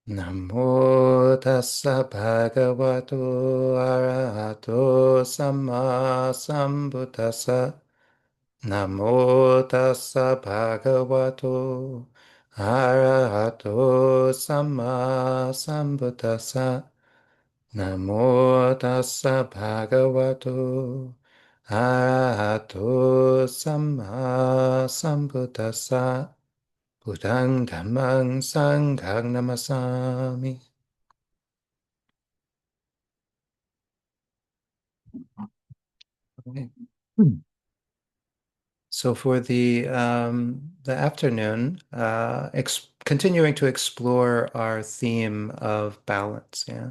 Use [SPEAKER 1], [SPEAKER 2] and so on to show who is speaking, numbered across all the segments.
[SPEAKER 1] Namo tassa bhagavato arahato samma sambuddhassa. Namo tassa bhagavato arahato samma sambuddhassa. Namo tassa bhagavato arahato samma sambuddhassa. Buddhang dhammang sanghang namasami. Okay. So for the afternoon, continuing to explore our theme of balance. Yeah.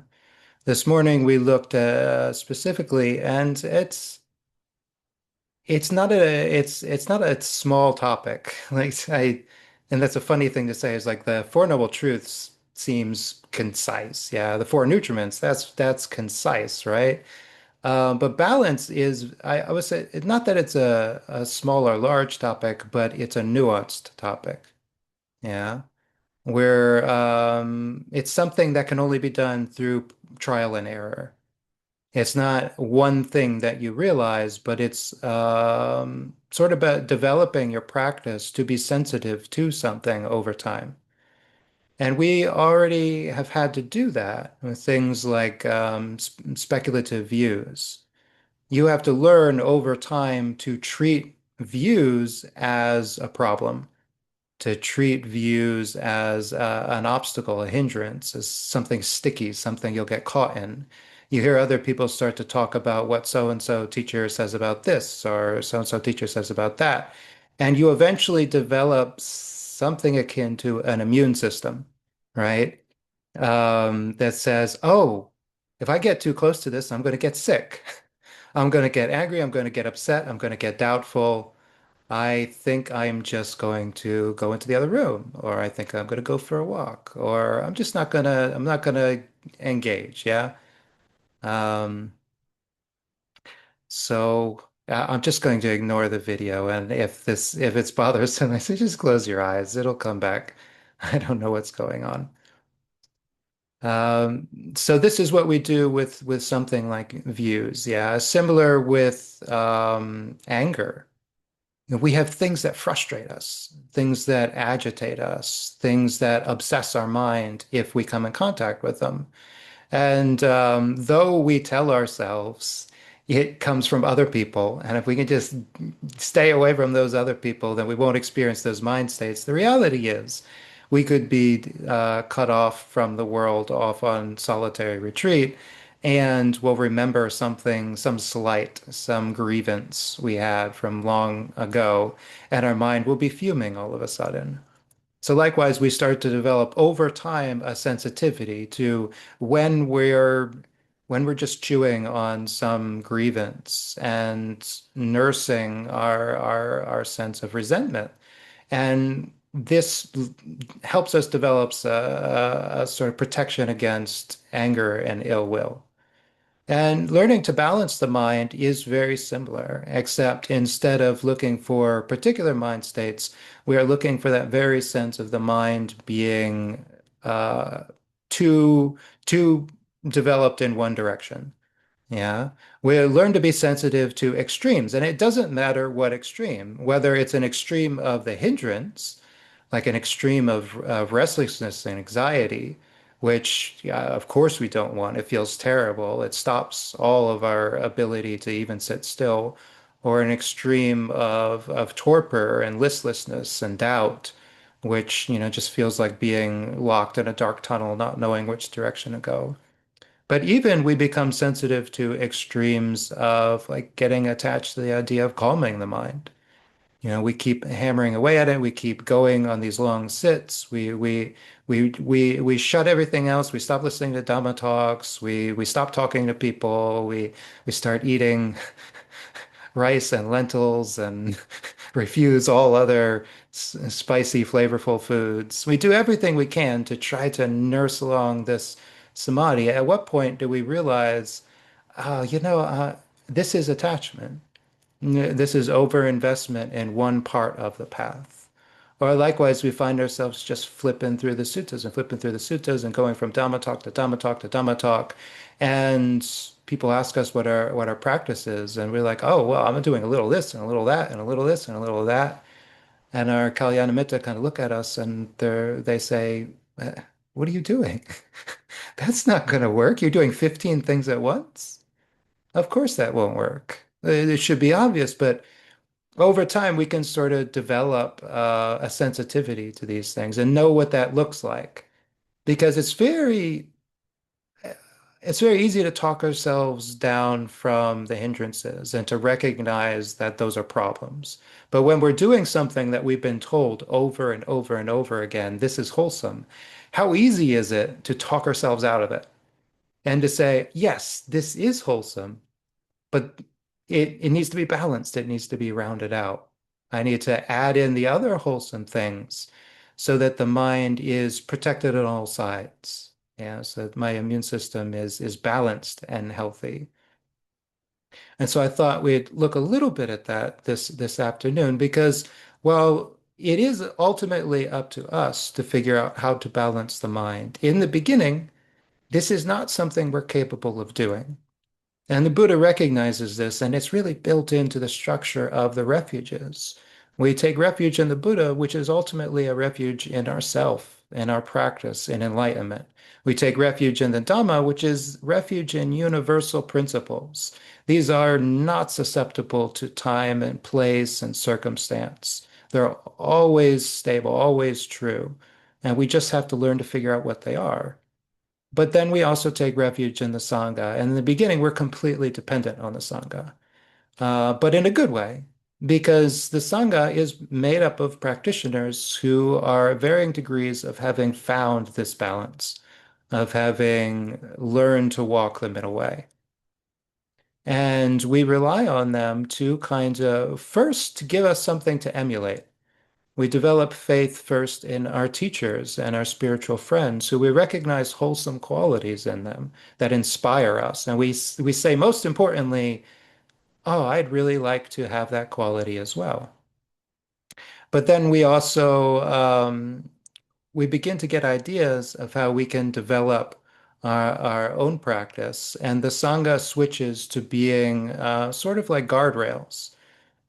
[SPEAKER 1] This morning we looked specifically, and it's not a small topic. And that's a funny thing to say. Is like the Four Noble Truths seems concise. Yeah, the Four Nutriments. That's concise, right? But balance is, I would say, not that it's a small or large topic, but it's a nuanced topic. Yeah. Where it's something that can only be done through trial and error. It's not one thing that you realize, but it's sort of about developing your practice to be sensitive to something over time. And we already have had to do that with things like speculative views. You have to learn over time to treat views as a problem, to treat views as an obstacle, a hindrance, as something sticky, something you'll get caught in. You hear other people start to talk about what so-and-so teacher says about this, or so-and-so teacher says about that. And you eventually develop something akin to an immune system, right? That says, oh, if I get too close to this, I'm going to get sick. I'm going to get angry. I'm going to get upset. I'm going to get doubtful. I think I'm just going to go into the other room, or I think I'm going to go for a walk, or I'm not gonna engage. Yeah. Um, I'm just going to ignore the video. And if it's bothersome, I say just close your eyes. It'll come back. I don't know what's going on. Um, so this is what we do with something like views. Yeah. Similar with anger. We have things that frustrate us, things that agitate us, things that obsess our mind if we come in contact with them. And though we tell ourselves it comes from other people, and if we can just stay away from those other people, then we won't experience those mind states. The reality is we could be cut off from the world, off on solitary retreat, and we'll remember something, some slight, some grievance we had from long ago, and our mind will be fuming all of a sudden. So likewise, we start to develop over time a sensitivity to when we're when we're just chewing on some grievance and nursing our sense of resentment. And this helps us develop a sort of protection against anger and ill will. And learning to balance the mind is very similar, except instead of looking for particular mind states, we are looking for that very sense of the mind being uh, too too developed in one direction. Yeah. We learn to be sensitive to extremes, and it doesn't matter what extreme, whether it's an extreme of the hindrance, like an extreme of restlessness and anxiety, which, yeah, of course, we don't want. It feels terrible. It stops all of our ability to even sit still, or an extreme of torpor and listlessness and doubt, which, just feels like being locked in a dark tunnel, not knowing which direction to go. But even we become sensitive to extremes of like getting attached to the idea of calming the mind. We keep hammering away at it. We keep going on these long sits. We shut everything else. We stop listening to Dhamma talks. We stop talking to people. We start eating rice and lentils and refuse all other spicy, flavorful foods. We do everything we can to try to nurse along this samadhi. At what point do we realize, oh, this is attachment. This is overinvestment in one part of the path. Or likewise, we find ourselves just flipping through the suttas and flipping through the suttas and going from Dhamma talk to Dhamma talk to Dhamma talk. And people ask us what our practice is, and we're like, oh, well, I'm doing a little this and a little that and a little this and a little that. And our Kalyanamitta kind of look at us and they say, what are you doing? That's not going to work. You're doing 15 things at once. Of course that won't work. It should be obvious, but over time we can sort of develop a sensitivity to these things and know what that looks like. Because it's very easy to talk ourselves down from the hindrances and to recognize that those are problems. But when we're doing something that we've been told over and over and over again, this is wholesome, how easy is it to talk ourselves out of it and to say, yes, this is wholesome, but it needs to be balanced. It needs to be rounded out. I need to add in the other wholesome things so that the mind is protected on all sides. Yeah, so that my immune system is balanced and healthy. And so I thought we'd look a little bit at that this afternoon because while it is ultimately up to us to figure out how to balance the mind, in the beginning, this is not something we're capable of doing. And the Buddha recognizes this, and it's really built into the structure of the refuges. We take refuge in the Buddha, which is ultimately a refuge in ourself, in our practice, in enlightenment. We take refuge in the Dhamma, which is refuge in universal principles. These are not susceptible to time and place and circumstance. They're always stable, always true. And we just have to learn to figure out what they are. But then we also take refuge in the Sangha. And in the beginning, we're completely dependent on the Sangha, but in a good way, because the Sangha is made up of practitioners who are varying degrees of having found this balance, of having learned to walk the middle way. And we rely on them to kind of first give us something to emulate. We develop faith first in our teachers and our spiritual friends who we recognize wholesome qualities in them that inspire us. And we say, most importantly, oh, I'd really like to have that quality as well. But then we also we begin to get ideas of how we can develop our own practice, and the Sangha switches to being sort of like guardrails.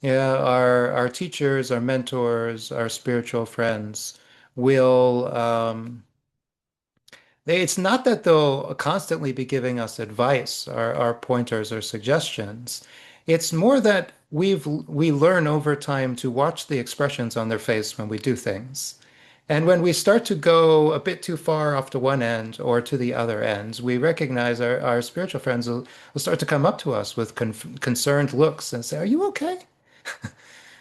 [SPEAKER 1] Yeah, our teachers, our mentors, our spiritual friends will it's not that they'll constantly be giving us advice or pointers or suggestions. It's more that we learn over time to watch the expressions on their face when we do things. And when we start to go a bit too far off to one end or to the other ends, we recognize our spiritual friends will start to come up to us with concerned looks and say, "Are you okay?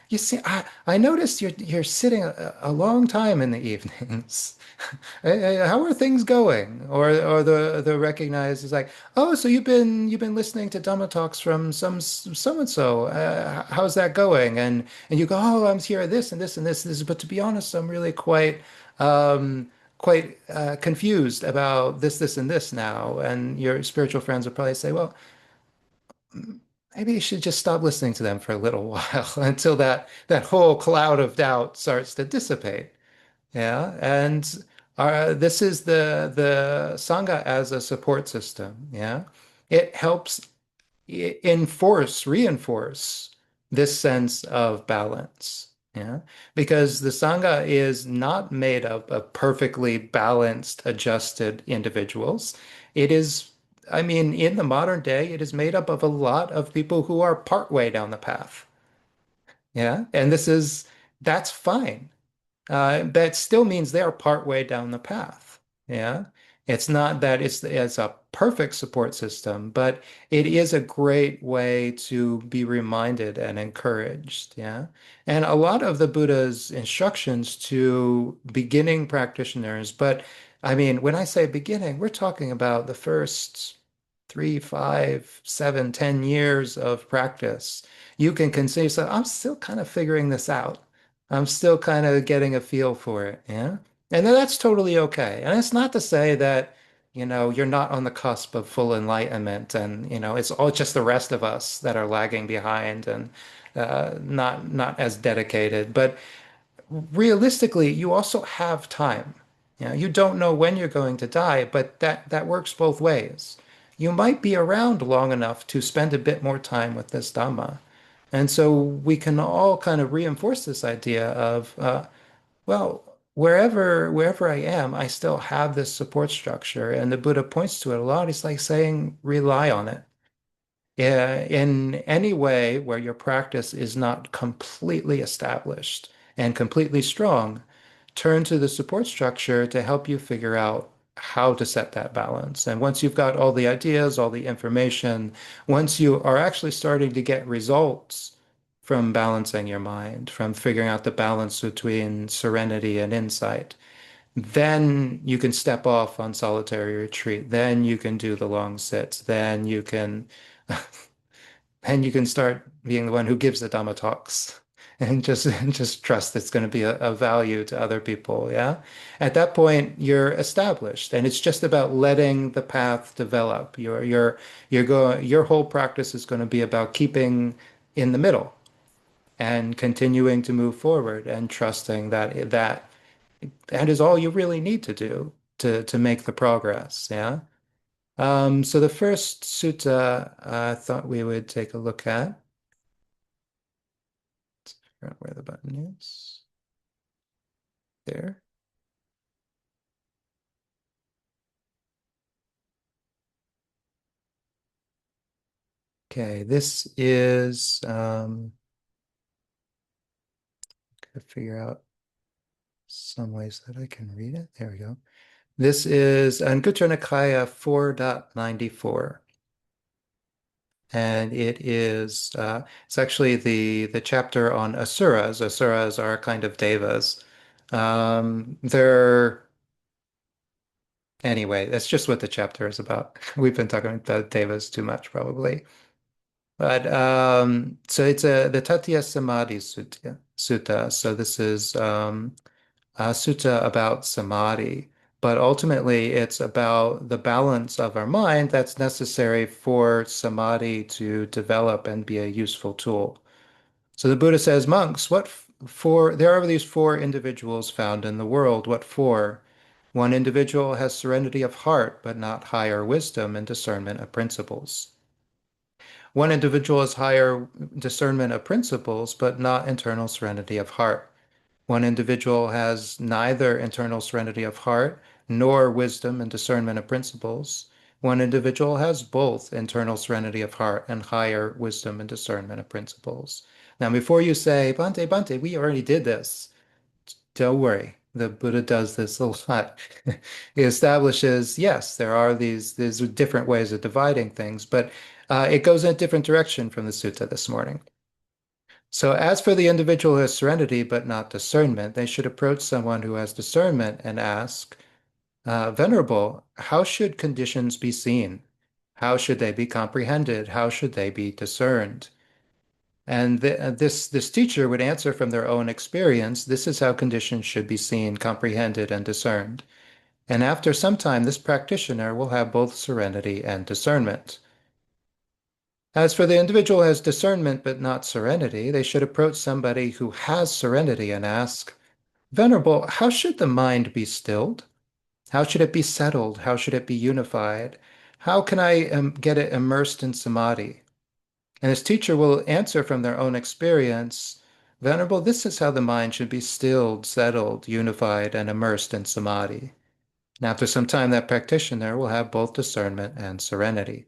[SPEAKER 1] You see, I noticed you're sitting a long time in the evenings. How are things going?" Or the recognized is like, "Oh, so you've been listening to Dhamma talks from so and so. How's that going?" And you go, "Oh, I'm here this and this and this. But to be honest, I'm really quite confused about this and this now." And your spiritual friends will probably say, "Well, maybe you should just stop listening to them for a little while until that whole cloud of doubt starts to dissipate." Yeah, and this is the Sangha as a support system. Yeah, it helps reinforce this sense of balance. Yeah, because the Sangha is not made up of perfectly balanced, adjusted individuals. It is, I mean, in the modern day, it is made up of a lot of people who are partway down the path. Yeah, and that's fine. That still means they are part way down the path. Yeah. It's not that it's a perfect support system, but it is a great way to be reminded and encouraged. Yeah. And a lot of the Buddha's instructions to beginning practitioners, but I mean, when I say beginning, we're talking about the first 3, 5, 7, 10 years of practice. You can consider yourself, I'm still kind of figuring this out. I'm still kind of getting a feel for it, yeah? And then that's totally okay. And it's not to say that, you're not on the cusp of full enlightenment and, it's all just the rest of us that are lagging behind and not as dedicated. But realistically, you also have time. You know, you don't know when you're going to die, but that works both ways. You might be around long enough to spend a bit more time with this Dhamma. And so we can all kind of reinforce this idea of, well, wherever I am, I still have this support structure. And the Buddha points to it a lot. He's like saying, rely on it. In any way where your practice is not completely established and completely strong, turn to the support structure to help you figure out how to set that balance. And once you've got all the ideas, all the information, once you are actually starting to get results from balancing your mind, from figuring out the balance between serenity and insight, then you can step off on solitary retreat. Then you can do the long sits. Then you can and you can start being the one who gives the Dhamma talks and just trust it's going to be a value to other people. Yeah. At that point, you're established, and it's just about letting the path develop. Your whole practice is going to be about keeping in the middle and continuing to move forward and trusting that is all you really need to do to make the progress. Yeah. So the first sutta I thought we would take a look at. Figure out where the button is. There. Okay, this is gotta figure out some ways that I can read it. There we go. This is Anguttara Nikaya 4.94. And it's actually the chapter on asuras. Asuras are kind of devas. They're Anyway, that's just what the chapter is about. We've been talking about devas too much, probably. But so it's the Tatiya Samadhi Sutta. So this is a sutta about samadhi, but ultimately it's about the balance of our mind that's necessary for samadhi to develop and be a useful tool. So the Buddha says, monks, what for? There are these four individuals found in the world. What for? One individual has serenity of heart, but not higher wisdom and discernment of principles. One individual has higher discernment of principles, but not internal serenity of heart. One individual has neither internal serenity of heart nor wisdom and discernment of principles. One individual has both internal serenity of heart and higher wisdom and discernment of principles. Now, before you say, Bante, Bante, we already did this, don't worry. The Buddha does this a lot. He establishes, yes, there are these different ways of dividing things, but it goes in a different direction from the sutta this morning. So, as for the individual who has serenity but not discernment, they should approach someone who has discernment and ask, Venerable, how should conditions be seen? How should they be comprehended? How should they be discerned? And this teacher would answer from their own experience, this is how conditions should be seen, comprehended, and discerned. And after some time, this practitioner will have both serenity and discernment. As for the individual who has discernment but not serenity, they should approach somebody who has serenity and ask, Venerable, how should the mind be stilled? How should it be settled? How should it be unified? How can I get it immersed in samadhi? And his teacher will answer from their own experience, Venerable, this is how the mind should be stilled, settled, unified, and immersed in samadhi. And after some time, that practitioner will have both discernment and serenity.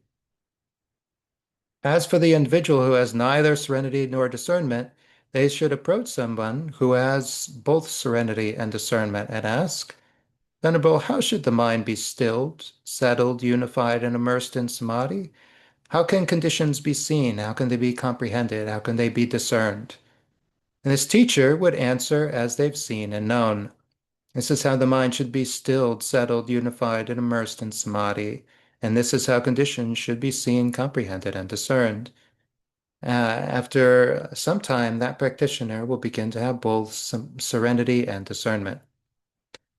[SPEAKER 1] As for the individual who has neither serenity nor discernment, they should approach someone who has both serenity and discernment and ask, Venerable, how should the mind be stilled, settled, unified, and immersed in samadhi? How can conditions be seen? How can they be comprehended? How can they be discerned? And this teacher would answer as they've seen and known. This is how the mind should be stilled, settled, unified, and immersed in samadhi. And this is how conditions should be seen, comprehended, and discerned. After some time, that practitioner will begin to have both some serenity and discernment.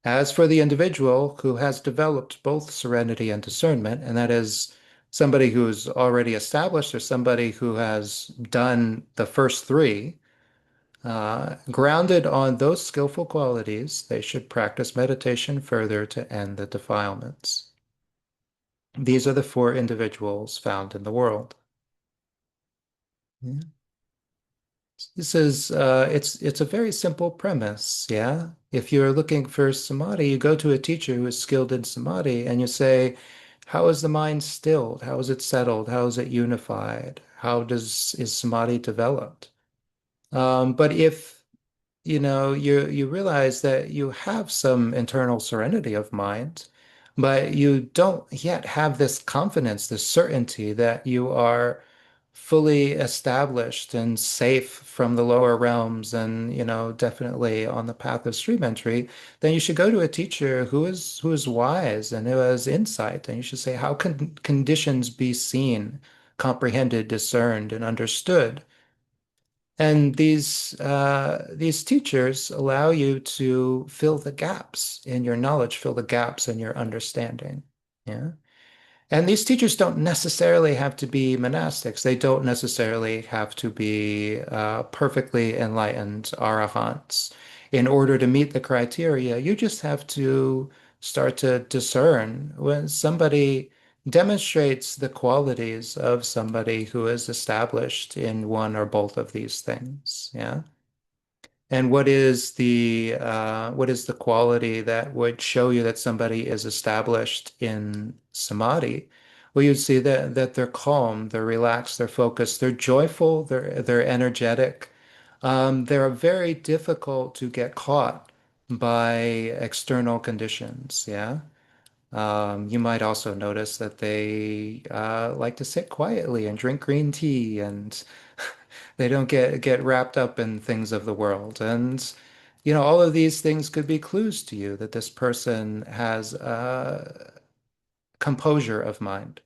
[SPEAKER 1] As for the individual who has developed both serenity and discernment, and that is somebody who's already established or somebody who has done the first three, Grounded on those skillful qualities, they should practice meditation further to end the defilements. These are the four individuals found in the world. Yeah. This is it's a very simple premise, yeah. If you're looking for samadhi, you go to a teacher who is skilled in samadhi and you say, how is the mind stilled? How is it settled? How is it unified? How does is samadhi developed? But if you realize that you have some internal serenity of mind, but you don't yet have this confidence, this certainty that you are fully established and safe from the lower realms and, definitely on the path of stream entry, then you should go to a teacher who is wise and who has insight. And you should say, how can conditions be seen, comprehended, discerned, and understood? And these teachers allow you to fill the gaps in your knowledge, fill the gaps in your understanding. Yeah. And these teachers don't necessarily have to be monastics. They don't necessarily have to be perfectly enlightened arahants. In order to meet the criteria, you just have to start to discern when somebody demonstrates the qualities of somebody who is established in one or both of these things. Yeah. And what is the quality that would show you that somebody is established in samadhi? Well, you'd see that they're calm, they're relaxed, they're focused, they're joyful, they're energetic. They're very difficult to get caught by external conditions. Yeah. You might also notice that they like to sit quietly and drink green tea, and they don't get wrapped up in things of the world. And all of these things could be clues to you that this person has composure of mind.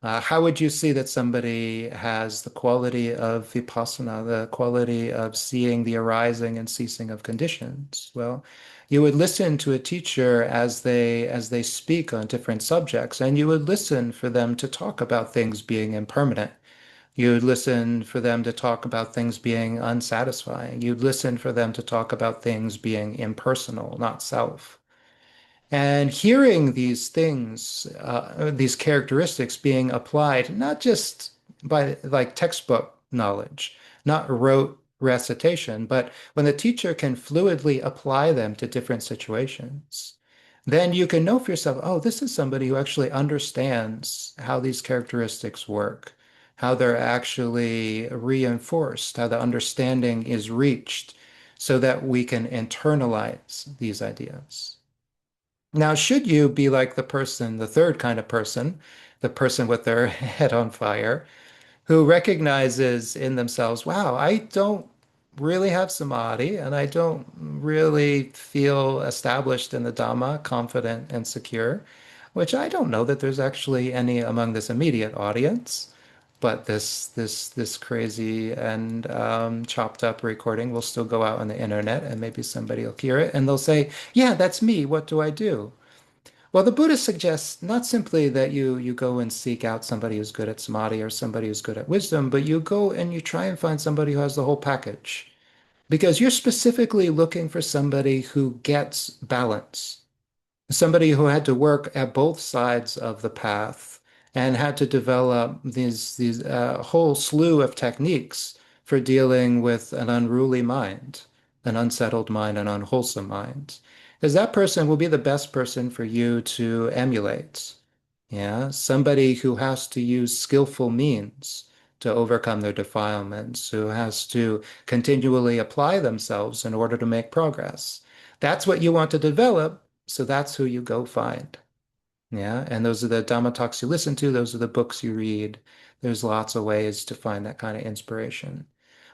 [SPEAKER 1] How would you see that somebody has the quality of vipassana, the quality of seeing the arising and ceasing of conditions? Well, you would listen to a teacher as they speak on different subjects, and you would listen for them to talk about things being impermanent. You'd listen for them to talk about things being unsatisfying. You'd listen for them to talk about things being impersonal, not self. And hearing these things, these characteristics being applied, not just by like textbook knowledge, not rote recitation, but when the teacher can fluidly apply them to different situations, then you can know for yourself, oh, this is somebody who actually understands how these characteristics work, how they're actually reinforced, how the understanding is reached, so that we can internalize these ideas. Now, should you be like the person, the third kind of person, the person with their head on fire, who recognizes in themselves, wow, I don't really have samadhi and I don't really feel established in the Dhamma, confident and secure, which I don't know that there's actually any among this immediate audience. But this crazy and chopped up recording will still go out on the internet, and maybe somebody will hear it and they'll say, "Yeah, that's me. What do I do?" Well, the Buddha suggests not simply that you go and seek out somebody who's good at samadhi or somebody who's good at wisdom, but you go and you try and find somebody who has the whole package. Because you're specifically looking for somebody who gets balance, somebody who had to work at both sides of the path and had to develop these whole slew of techniques for dealing with an unruly mind, an unsettled mind, an unwholesome mind. Because that person will be the best person for you to emulate. Yeah, somebody who has to use skillful means to overcome their defilements, who has to continually apply themselves in order to make progress. That's what you want to develop, so that's who you go find. Yeah, and those are the Dhamma talks you listen to, those are the books you read. There's lots of ways to find that kind of inspiration.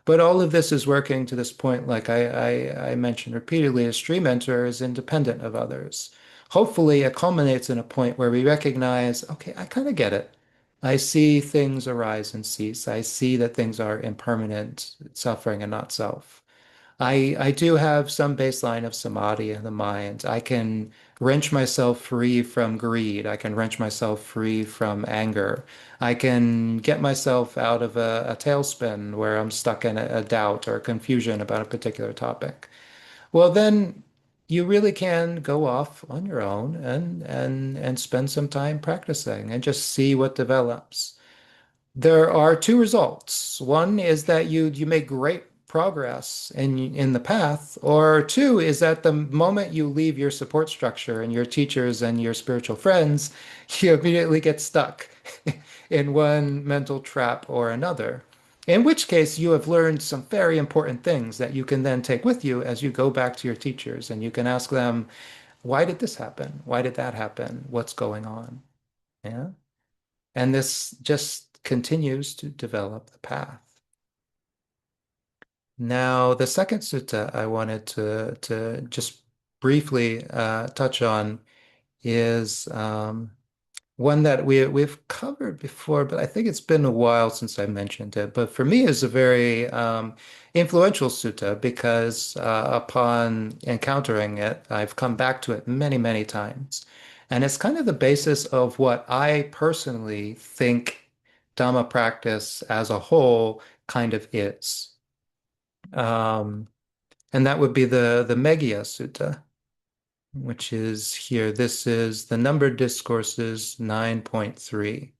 [SPEAKER 1] But all of this is working to this point, like I mentioned repeatedly, a stream enter is independent of others. Hopefully, it culminates in a point where we recognize, okay, I kind of get it. I see things arise and cease. I see that things are impermanent, suffering, and not self. I do have some baseline of samadhi in the mind. I can wrench myself free from greed. I can wrench myself free from anger. I can get myself out of a tailspin where I'm stuck in a doubt or confusion about a particular topic. Well, then you really can go off on your own and spend some time practicing and just see what develops. There are two results. One is that you make great progress in the path, or two is that the moment you leave your support structure and your teachers and your spiritual friends, you immediately get stuck in one mental trap or another. In which case, you have learned some very important things that you can then take with you as you go back to your teachers and you can ask them, why did this happen? Why did that happen? What's going on? Yeah. And this just continues to develop the path. Now, the second sutta I wanted to just briefly touch on is one that we've covered before, but I think it's been a while since I mentioned it. But for me, it's a very influential sutta because upon encountering it, I've come back to it many, many times. And it's kind of the basis of what I personally think Dhamma practice as a whole kind of is. Um, and that would be the Meggiya Sutta, which is here. This is the Numbered Discourses 9.3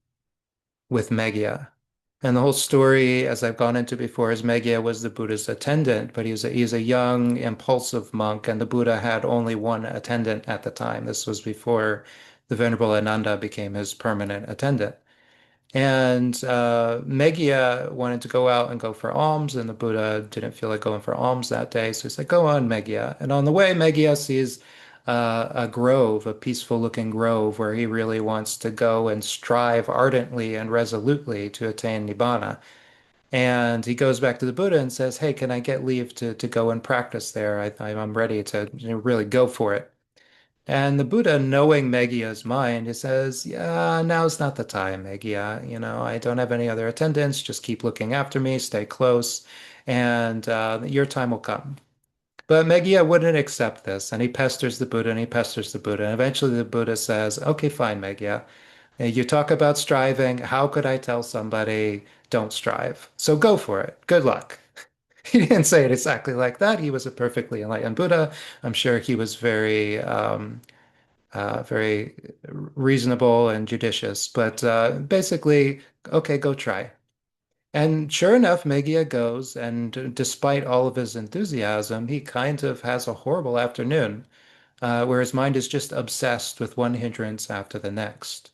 [SPEAKER 1] with Meggiya. And the whole story, as I've gone into before, is Meggiya was the Buddha's attendant, but he's a young, impulsive monk, and the Buddha had only one attendant at the time. This was before the Venerable Ananda became his permanent attendant. And Meggiya wanted to go out and go for alms, and the Buddha didn't feel like going for alms that day. So he said, go on, Meggiya. And on the way, Meggiya sees a grove, a peaceful looking grove, where he really wants to go and strive ardently and resolutely to attain Nibbana. And he goes back to the Buddha and says, hey, can I get leave to go and practice there? I'm ready to really go for it. And the Buddha, knowing Meggiya's mind, he says, yeah, now's not the time, Meggiya. I don't have any other attendants. Just keep looking after me, stay close, and your time will come. But Meggiya wouldn't accept this, and he pesters the Buddha and he pesters the Buddha. And eventually the Buddha says, okay, fine, Meggiya. You talk about striving. How could I tell somebody don't strive? So go for it. Good luck. He didn't say it exactly like that. He was a perfectly enlightened Buddha. I'm sure he was very reasonable and judicious. But basically, okay, go try. And sure enough, Meggiya goes, and despite all of his enthusiasm, he kind of has a horrible afternoon, where his mind is just obsessed with one hindrance after the next.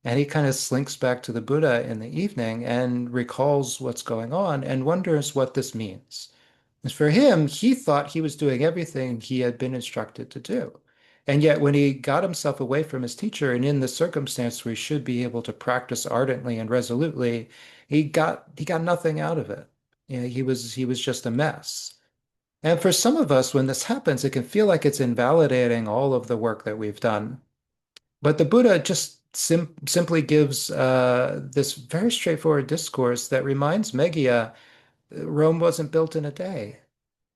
[SPEAKER 1] And he kind of slinks back to the Buddha in the evening and recalls what's going on and wonders what this means. As for him, he thought he was doing everything he had been instructed to do. And yet, when he got himself away from his teacher and in the circumstance where he should be able to practice ardently and resolutely, he got nothing out of it. He was just a mess. And for some of us, when this happens, it can feel like it's invalidating all of the work that we've done. But the Buddha just simply gives this very straightforward discourse that reminds Meggiya Rome wasn't built in a day.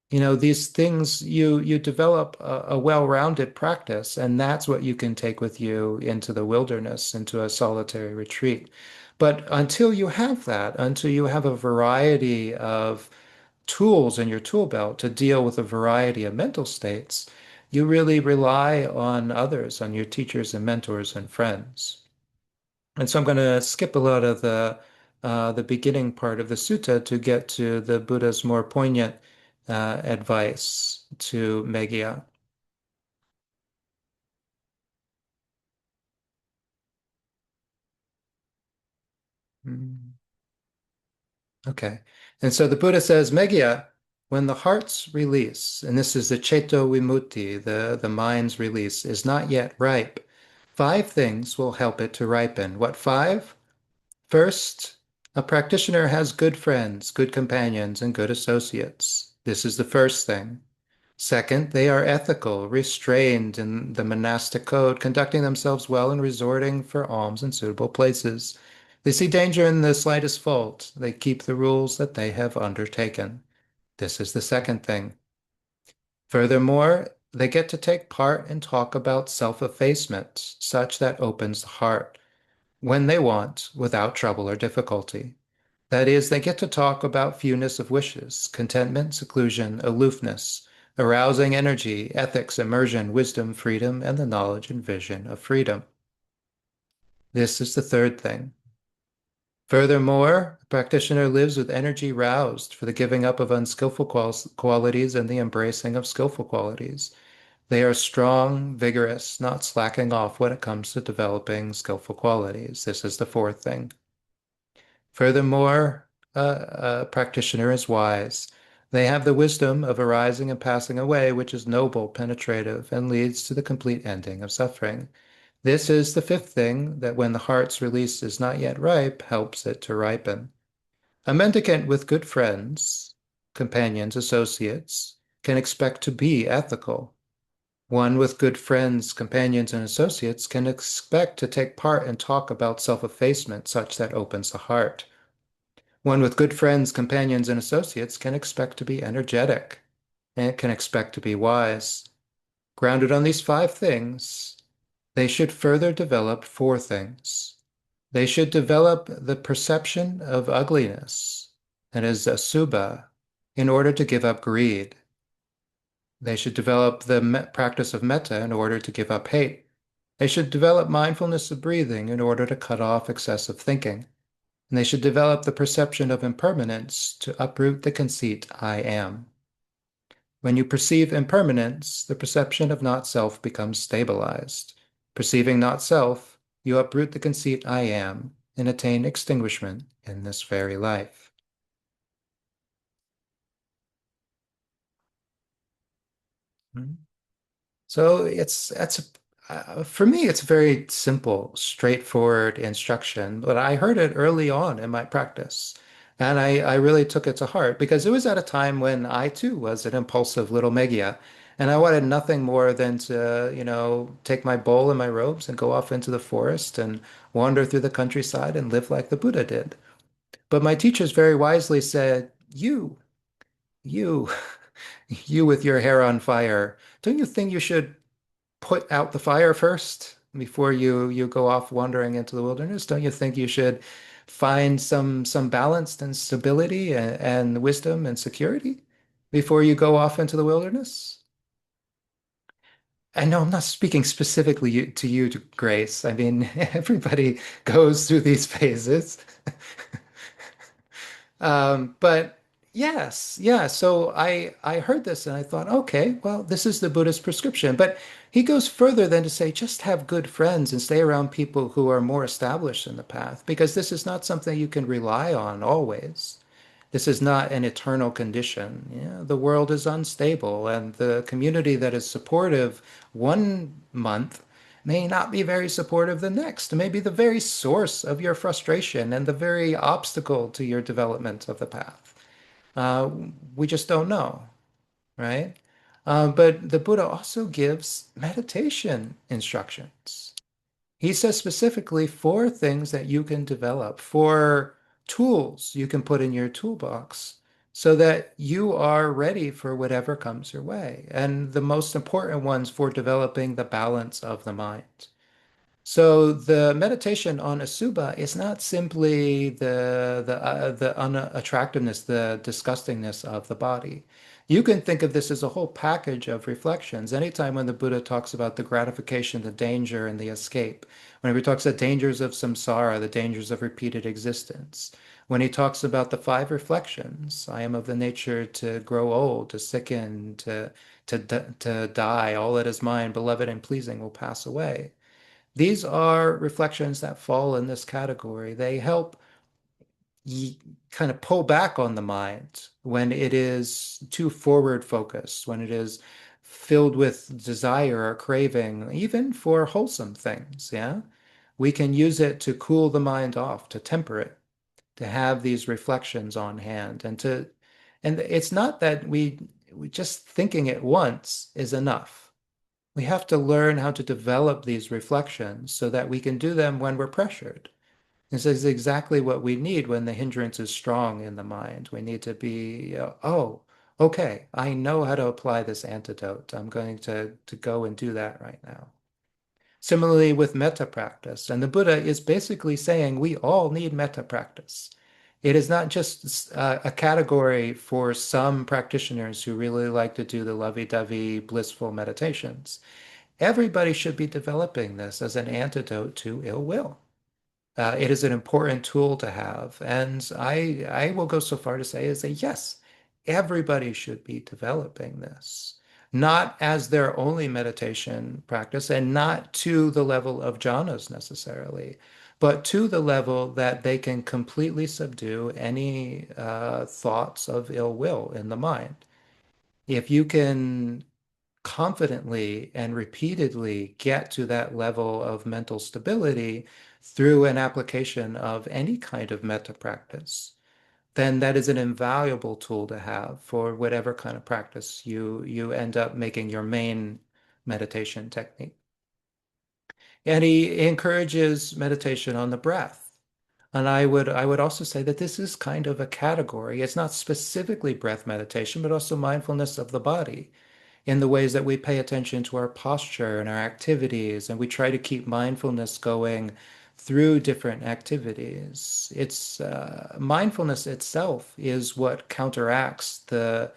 [SPEAKER 1] These things you develop a well-rounded practice, and that's what you can take with you into the wilderness, into a solitary retreat. But until you have that, until you have a variety of tools in your tool belt to deal with a variety of mental states, you really rely on others, on your teachers and mentors and friends. And so I'm going to skip a lot of the beginning part of the sutta to get to the Buddha's more poignant advice to Meggiya. Mm. Okay. And so the Buddha says, Meggiya, when the heart's release, and this is the Ceto Vimutti, the mind's release, is not yet ripe, five things will help it to ripen. What five? First, a practitioner has good friends, good companions, and good associates. This is the first thing. Second, they are ethical, restrained in the monastic code, conducting themselves well and resorting for alms in suitable places. They see danger in the slightest fault. They keep the rules that they have undertaken. This is the second thing. Furthermore, they get to take part and talk about self-effacement, such that opens the heart, when they want, without trouble or difficulty. That is, they get to talk about fewness of wishes, contentment, seclusion, aloofness, arousing energy, ethics, immersion, wisdom, freedom, and the knowledge and vision of freedom. This is the third thing. Furthermore, the practitioner lives with energy roused for the giving up of unskillful qualities and the embracing of skillful qualities. They are strong, vigorous, not slacking off when it comes to developing skillful qualities. This is the fourth thing. Furthermore, a practitioner is wise. They have the wisdom of arising and passing away, which is noble, penetrative, and leads to the complete ending of suffering. This is the fifth thing that when the heart's release is not yet ripe, helps it to ripen. A mendicant with good friends, companions, associates, can expect to be ethical. One with good friends, companions, and associates can expect to take part and talk about self-effacement such that opens the heart. One with good friends, companions, and associates can expect to be energetic and can expect to be wise. Grounded on these five things, they should further develop four things. They should develop the perception of ugliness, that is asubha, in order to give up greed. They should develop the practice of metta in order to give up hate. They should develop mindfulness of breathing in order to cut off excessive thinking. And they should develop the perception of impermanence to uproot the conceit I am. When you perceive impermanence, the perception of not self becomes stabilized. Perceiving not self, you uproot the conceit I am and attain extinguishment in this very life. Mhm. So for me, it's a very simple, straightforward instruction, but I heard it early on in my practice. And I really took it to heart because it was at a time when I too was an impulsive little Meggia. And I wanted nothing more than to, take my bowl and my robes and go off into the forest and wander through the countryside and live like the Buddha did. But my teachers very wisely said, you, you with your hair on fire, don't you think you should put out the fire first before you go off wandering into the wilderness? Don't you think you should find some balance and stability and wisdom and security before you go off into the wilderness? I know I'm not speaking specifically to you, to Grace. I mean, everybody goes through these phases. But yes, yeah. So I heard this and I thought, okay, well, this is the Buddhist prescription. But he goes further than to say just have good friends and stay around people who are more established in the path, because this is not something you can rely on always. This is not an eternal condition. Yeah, the world is unstable, and the community that is supportive one month may not be very supportive the next, may be the very source of your frustration and the very obstacle to your development of the path. Uh, we just don't know, right? But the Buddha also gives meditation instructions. He says specifically four things that you can develop, four tools you can put in your toolbox so that you are ready for whatever comes your way. And the most important ones for developing the balance of the mind. So the meditation on Asubha is not simply the unattractiveness, the disgustingness of the body. You can think of this as a whole package of reflections. Anytime when the Buddha talks about the gratification, the danger, and the escape, whenever he talks about dangers of samsara, the dangers of repeated existence, when he talks about the five reflections, I am of the nature to grow old, to sicken, to die, all that is mine, beloved and pleasing will pass away. These are reflections that fall in this category. They help kind of pull back on the mind when it is too forward focused, when it is filled with desire or craving, even for wholesome things. Yeah. We can use it to cool the mind off, to temper it, to have these reflections on hand and it's not that we just thinking it once is enough. We have to learn how to develop these reflections so that we can do them when we're pressured. This is exactly what we need when the hindrance is strong in the mind. We need to be, oh, Okay, I know how to apply this antidote. I'm going to go and do that right now. Similarly with metta practice, and the Buddha is basically saying we all need metta practice. It is not just a category for some practitioners who really like to do the lovey-dovey, blissful meditations. Everybody should be developing this as an antidote to ill will. It is an important tool to have. And I will go so far to say yes, everybody should be developing this, not as their only meditation practice and not to the level of jhanas necessarily, but to the level that they can completely subdue any thoughts of ill will in the mind. If you can confidently and repeatedly get to that level of mental stability through an application of any kind of metta practice, then that is an invaluable tool to have for whatever kind of practice you end up making your main meditation technique. And he encourages meditation on the breath. And I would also say that this is kind of a category. It's not specifically breath meditation, but also mindfulness of the body in the ways that we pay attention to our posture and our activities, and we try to keep mindfulness going through different activities. It's mindfulness itself is what counteracts the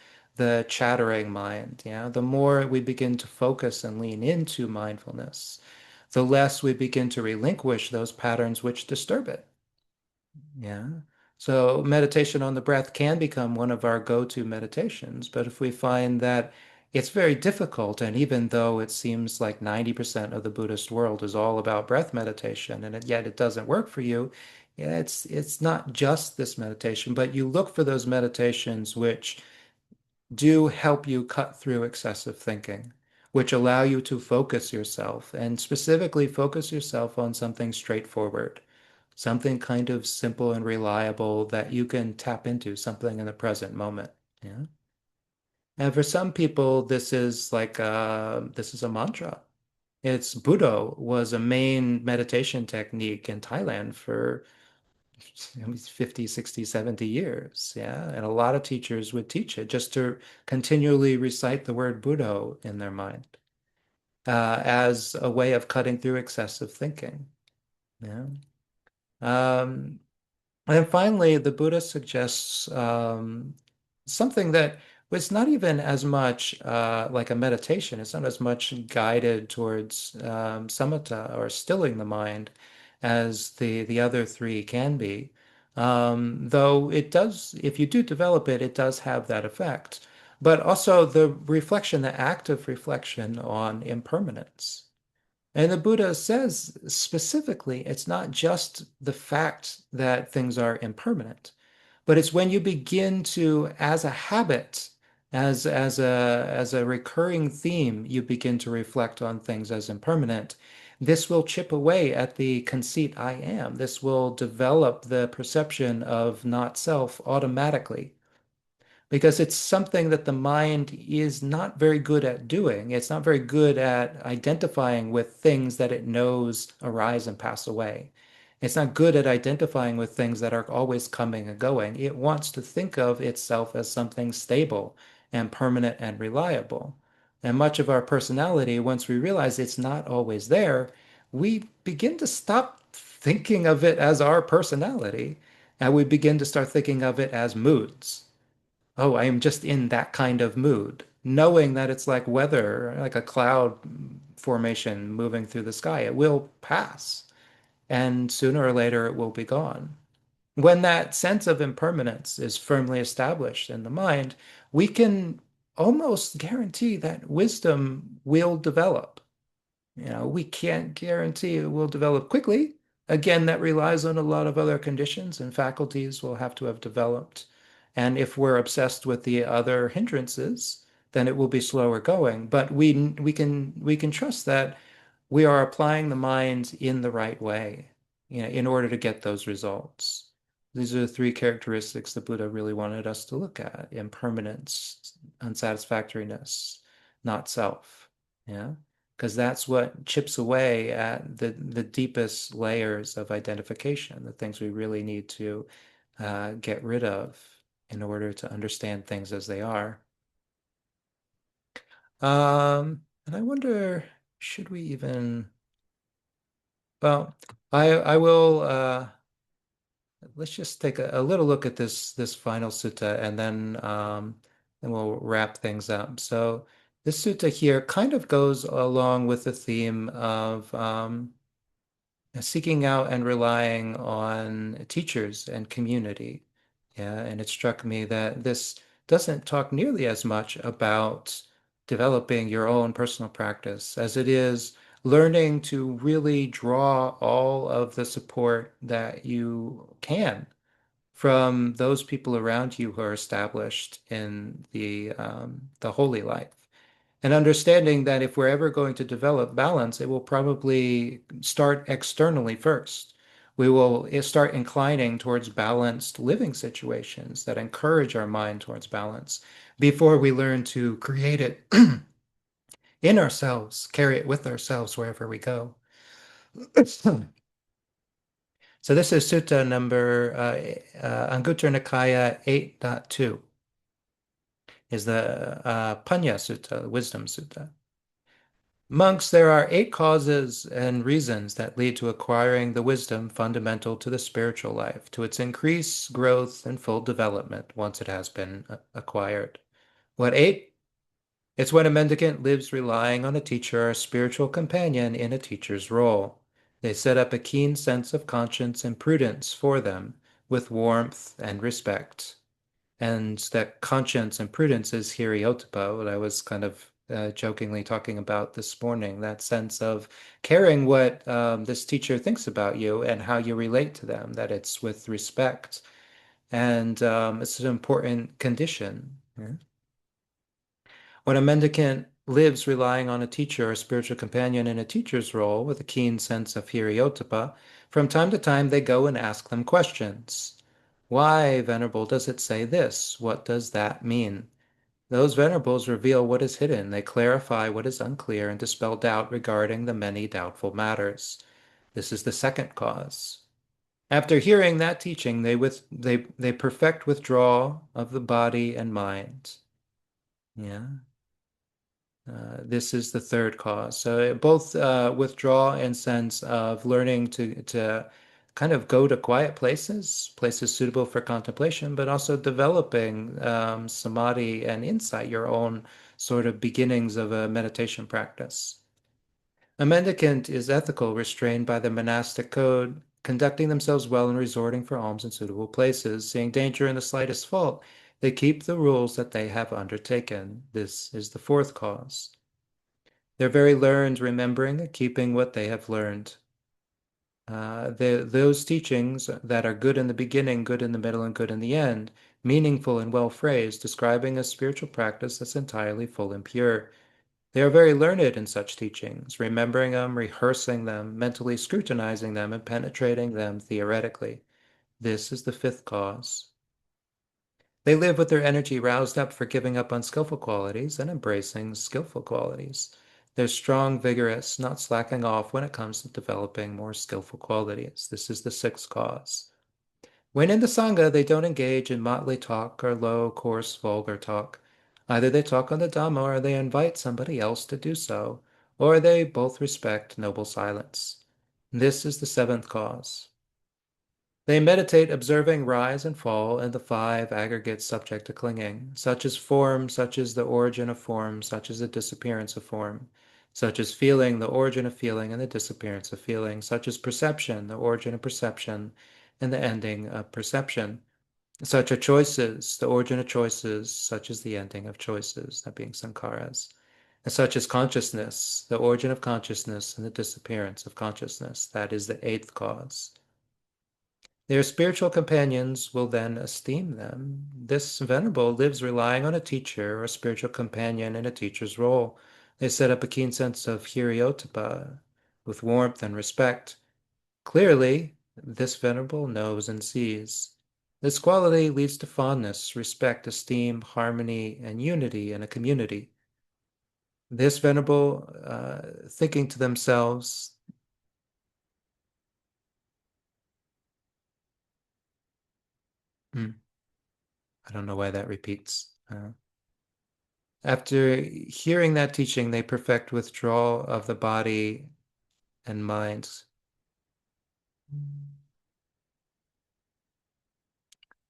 [SPEAKER 1] chattering mind. Yeah, the more we begin to focus and lean into mindfulness, the less we begin to relinquish those patterns which disturb it. Yeah. So meditation on the breath can become one of our go-to meditations, but if we find that it's very difficult, and even though it seems like 90% of the Buddhist world is all about breath meditation, and yet it doesn't work for you, yeah, it's not just this meditation, but you look for those meditations which do help you cut through excessive thinking, which allow you to focus yourself and specifically focus yourself on something straightforward, something kind of simple and reliable that you can tap into, something in the present moment. Yeah. And for some people, this is a mantra. It's Buddha was a main meditation technique in Thailand for 50, 60, 70 years. Yeah. And a lot of teachers would teach it just to continually recite the word Buddha in their mind as a way of cutting through excessive thinking. Yeah. Um, And finally, the Buddha suggests something that was not even as much like a meditation. It's not as much guided towards samatha or stilling the mind as the other three can be. Though it does, if you do develop it, it does have that effect. But also the reflection, the active reflection on impermanence. And the Buddha says specifically, it's not just the fact that things are impermanent, but it's when you begin to, as a habit, as a recurring theme, you begin to reflect on things as impermanent. This will chip away at the conceit I am. This will develop the perception of not self automatically because it's something that the mind is not very good at doing. It's not very good at identifying with things that it knows arise and pass away. It's not good at identifying with things that are always coming and going. It wants to think of itself as something stable and permanent and reliable. And much of our personality, once we realize it's not always there, we begin to stop thinking of it as our personality and we begin to start thinking of it as moods. Oh, I am just in that kind of mood, knowing that it's like weather, like a cloud formation moving through the sky. It will pass, and sooner or later it will be gone. When that sense of impermanence is firmly established in the mind, we can almost guarantee that wisdom will develop. We can't guarantee it will develop quickly. Again, that relies on a lot of other conditions and faculties will have to have developed. And if we're obsessed with the other hindrances, then it will be slower going. But we can trust that we are applying the mind in the right way, in order to get those results. These are the three characteristics the Buddha really wanted us to look at: impermanence, unsatisfactoriness, not self. Yeah, because that's what chips away at the deepest layers of identification, the things we really need to get rid of in order to understand things as they are. And I wonder, should we even, well, I will let's just take a little look at this final sutta and we'll wrap things up. So this sutta here kind of goes along with the theme of seeking out and relying on teachers and community. Yeah, and it struck me that this doesn't talk nearly as much about developing your own personal practice as it is learning to really draw all of the support that you can from those people around you who are established in the holy life. And understanding that if we're ever going to develop balance, it will probably start externally first. We will start inclining towards balanced living situations that encourage our mind towards balance before we learn to create it in ourselves, carry it with ourselves wherever we go. So this is Sutta number Anguttara Nikaya 8.2 is the Panya Sutta, the Wisdom Sutta. Monks, there are 8 causes and reasons that lead to acquiring the wisdom fundamental to the spiritual life, to its increase, growth, and full development once it has been acquired. What 8? It's when a mendicant lives relying on a teacher or a spiritual companion in a teacher's role. They set up a keen sense of conscience and prudence for them with warmth and respect. And that conscience and prudence is hiriotapa, what I was kind of jokingly talking about this morning, that sense of caring what this teacher thinks about you and how you relate to them, that it's with respect. And it's an important condition. Yeah. When a mendicant lives relying on a teacher or spiritual companion in a teacher's role with a keen sense of hiriotapa, from time to time they go and ask them questions. Why, Venerable, does it say this? What does that mean? Those venerables reveal what is hidden. They clarify what is unclear and dispel doubt regarding the many doubtful matters. This is the second cause. After hearing that teaching, they perfect withdrawal of the body and mind. Yeah. This is the third cause. So both withdrawal and sense of learning to kind of go to quiet places, places suitable for contemplation, but also developing samadhi and insight, your own sort of beginnings of a meditation practice. A mendicant is ethical, restrained by the monastic code, conducting themselves well and resorting for alms in suitable places, seeing danger in the slightest fault. They keep the rules that they have undertaken. This is the fourth cause. They're very learned, remembering and keeping what they have learned. Those teachings that are good in the beginning, good in the middle, and good in the end, meaningful and well phrased, describing a spiritual practice that's entirely full and pure. They are very learned in such teachings, remembering them, rehearsing them, mentally scrutinizing them, and penetrating them theoretically. This is the fifth cause. They live with their energy roused up for giving up unskillful qualities and embracing skillful qualities. They're strong, vigorous, not slacking off when it comes to developing more skillful qualities. This is the sixth cause. When in the Sangha, they don't engage in motley talk or low, coarse, vulgar talk. Either they talk on the Dhamma or they invite somebody else to do so, or they both respect noble silence. This is the seventh cause. They meditate observing rise and fall and the 5 aggregates subject to clinging, such as form, such as the origin of form, such as the disappearance of form, such as feeling, the origin of feeling and the disappearance of feeling, such as perception, the origin of perception and the ending of perception, such are choices, the origin of choices, such as the ending of choices, that being sankharas, and such as consciousness, the origin of consciousness and the disappearance of consciousness, that is the eighth cause. Their spiritual companions will then esteem them. This venerable lives relying on a teacher or a spiritual companion in a teacher's role. They set up a keen sense of hiriotapa with warmth and respect. Clearly, this venerable knows and sees. This quality leads to fondness, respect, esteem, harmony, and unity in a community. This venerable, thinking to themselves, hmm, I don't know why that repeats. After hearing that teaching, they perfect withdrawal of the body and mind.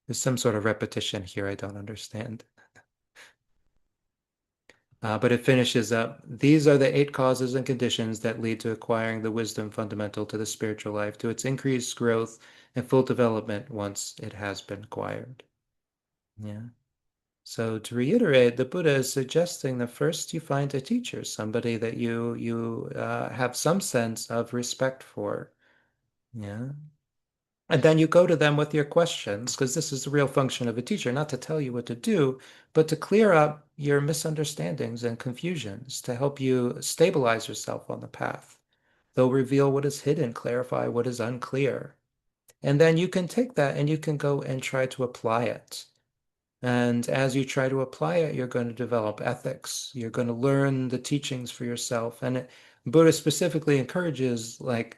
[SPEAKER 1] There's some sort of repetition here I don't understand. But it finishes up. These are the eight causes and conditions that lead to acquiring the wisdom fundamental to the spiritual life, to its increased growth and full development once it has been acquired. Yeah. So to reiterate, the Buddha is suggesting that first you find a teacher, somebody that you have some sense of respect for. Yeah. And then you go to them with your questions, because this is the real function of a teacher, not to tell you what to do, but to clear up your misunderstandings and confusions, to help you stabilize yourself on the path. They'll reveal what is hidden, clarify what is unclear. And then you can take that and you can go and try to apply it. And as you try to apply it, you're going to develop ethics. You're going to learn the teachings for yourself. And Buddha specifically encourages, like,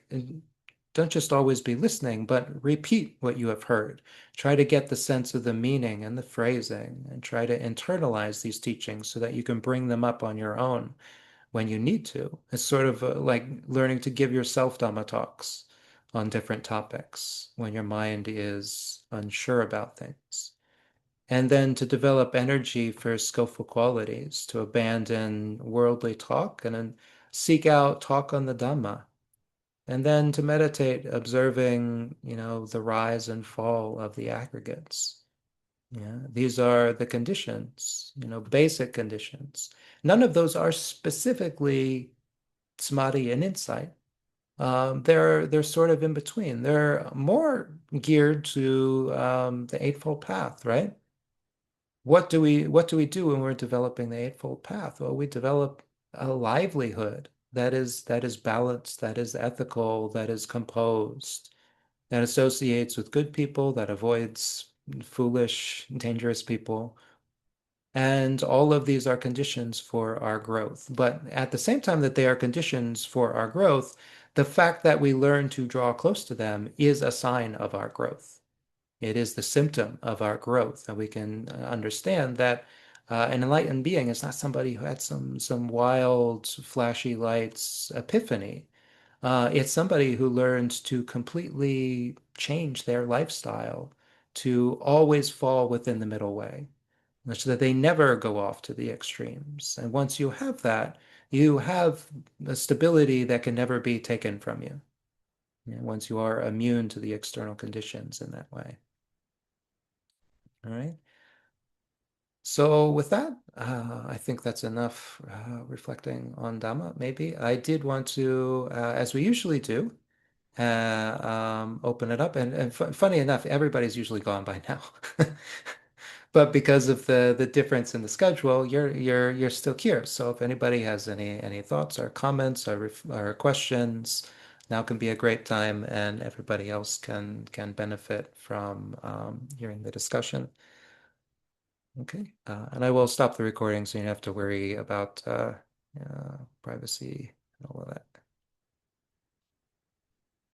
[SPEAKER 1] don't just always be listening, but repeat what you have heard. Try to get the sense of the meaning and the phrasing, and try to internalize these teachings so that you can bring them up on your own when you need to. It's sort of like learning to give yourself Dhamma talks on different topics when your mind is unsure about things. And then to develop energy for skillful qualities, to abandon worldly talk and then seek out talk on the Dhamma. And then to meditate, observing, the rise and fall of the aggregates. Yeah, these are the conditions, basic conditions. None of those are specifically samadhi and insight. They're sort of in between. They're more geared to the Eightfold Path, right? What do we do when we're developing the Eightfold Path? Well, we develop a livelihood that is balanced, that is ethical, that is composed, that associates with good people, that avoids foolish, dangerous people. And all of these are conditions for our growth. But at the same time that they are conditions for our growth, the fact that we learn to draw close to them is a sign of our growth. It is the symptom of our growth, and we can understand that an enlightened being is not somebody who had some wild, flashy lights epiphany. It's somebody who learned to completely change their lifestyle to always fall within the middle way, so that they never go off to the extremes. And once you have that, you have a stability that can never be taken from you. Once you are immune to the external conditions in that way. All right. So with that, I think that's enough reflecting on Dhamma, maybe. I did want to, as we usually do, open it up. And funny enough, everybody's usually gone by now. But because of the difference in the schedule, you're still here. So if anybody has any thoughts or comments or questions, now can be a great time, and everybody else can benefit from hearing the discussion. Okay, and I will stop the recording so you don't have to worry about privacy and all of that.